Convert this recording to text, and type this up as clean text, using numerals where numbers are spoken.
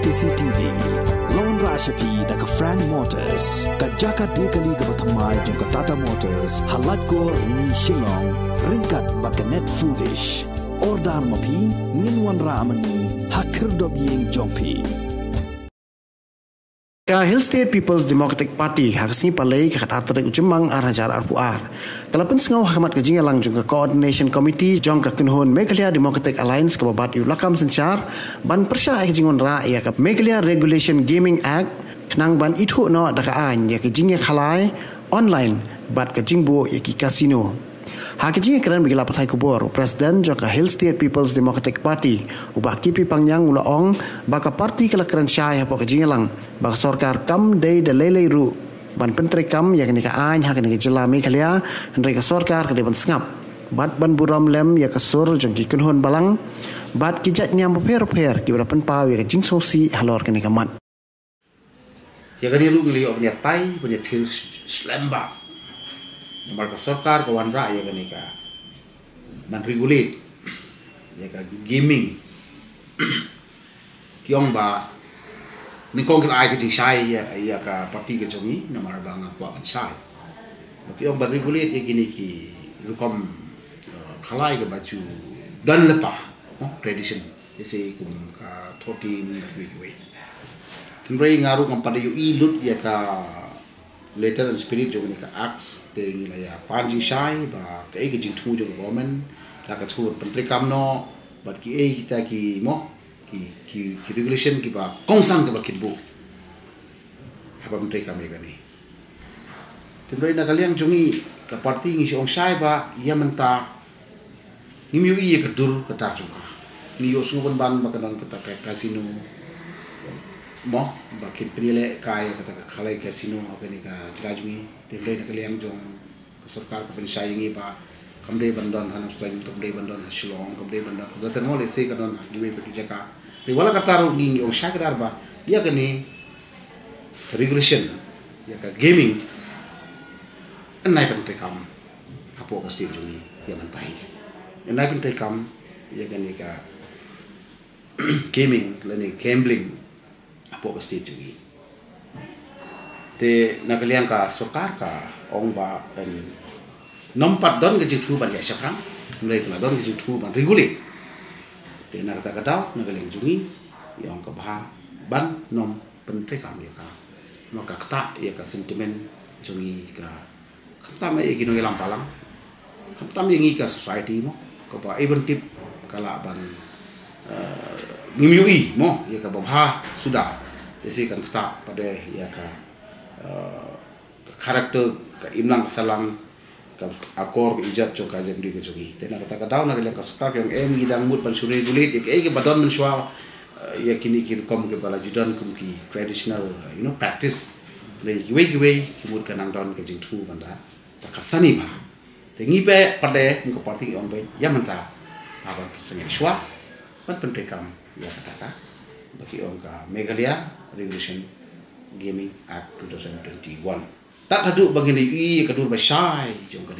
KCTV Lawan Rashapi daga Frank Motors Kajaka dekali ke Batamai jangka Tata Motors Halat ko ni Shillong Ringkat baka Net Foodish Ordar mapi Nginwan Ramani Hakir dobyeng jongpi Hill State People's Democratic Party hakasni palai ke khatar ujemang arajar arpuar. Kalapun sengau hakamat kejinga lang juga Coordination Committee jong ke kunhun Meghalaya Democratic Alliance ke babat ulakam sensyar ban persya kejingon ra ya ke Meghalaya Regulation Gaming Act kenang ban ithu no dakaan ya kejinga khalai online bat kejingbo ya ki kasino. Hakijinga keren bagi lapat hai kubur Presiden jong ke Hill State People's Democratic Party ubah kipi pangyang ulaong baka parti kala keren syai hapo kejinga lang baka sorkar kam day de lele ru ban pentri kam ya kini ka ain hak ni jela Meghalaya hendai ka sorkar ke ban sengap bat ban buram lem ya ka sur jong ki kunhun balang bat kijat nyam per ki bala penpau ya jing sosi halor kini ka mat ya kani lu ngeli punya tai punya til slemba Marka sorkar kawan rakyat kan ika ban regulate ya ka gaming kiong ba ni kong ai ke jing ya ka parti ke jongi na mar bang kwa kan sai kiong ban regulate ya gini ki rukom khalai ke baju dan lepa tradition ese kum ka thoti ni we tinrei ngaru ngam pada yu ilut ya ka later and spirit jong ni ka acts te ni la ya panjing shai ba ka e jing thu jong government la ka thu pentri kam no but ki e kita ki mo ki regulation ki ba kongsan ka ba kitbu ha ba mentri kam e gani tindoi na kaliang jongi ka parti ngi ong shai ba ya menta ni yu i ka dur ka tar jong ni yo su ban ba ka non ka ta casino mo bakit prile kaya kata khalai casino apani ka jrajmi tindoi na kaliang jong sarkar ka pani sayingi pa kamdei bandon hanam strain kamdei bandon Shillong kamdei bandon gatan mo le se kanon giwe pati jaka de wala kataru ngi ong shakdar ba ya kani regulation ya ka gaming nai pan tekam apo ka se juni ya mantai nai pan tekam ya kani ka gaming lani gambling apo ka state jungi te nakaliang ka sokar ka ong ba en nompat don ke jitu ban ya syafrang mulai kala don ke jitu ban regulate te na kata kadau nakaliang jungi yang ka bah ban nom pentre kam ya ka maka kata ya ka sentimen jungi ka kata mai gino ilang palang kata mai ngi ka society mo ka ba even tip kala ban ngimyui mo ya ka babha sudah desi kan kata pada ya ka karakter ka imlang kasalang ka akor ijat cho ka jemri ke jogi tena kata ka daw na ka sukar yang ngidang mut pan suri gulit ya ke badon men shwa ya kini kin kom ke bala judan kum ki traditional practice le giwe kimut kanang don ke jing thu banda ta kasani ba tengi pe pada ko parti on be yamanta aban kesenge shwa pan pentekam ya kata ka bagi orang ka Meghalaya Regulation Gaming Act 2021 tak kaduk bagi ni kadur ba syai jong ka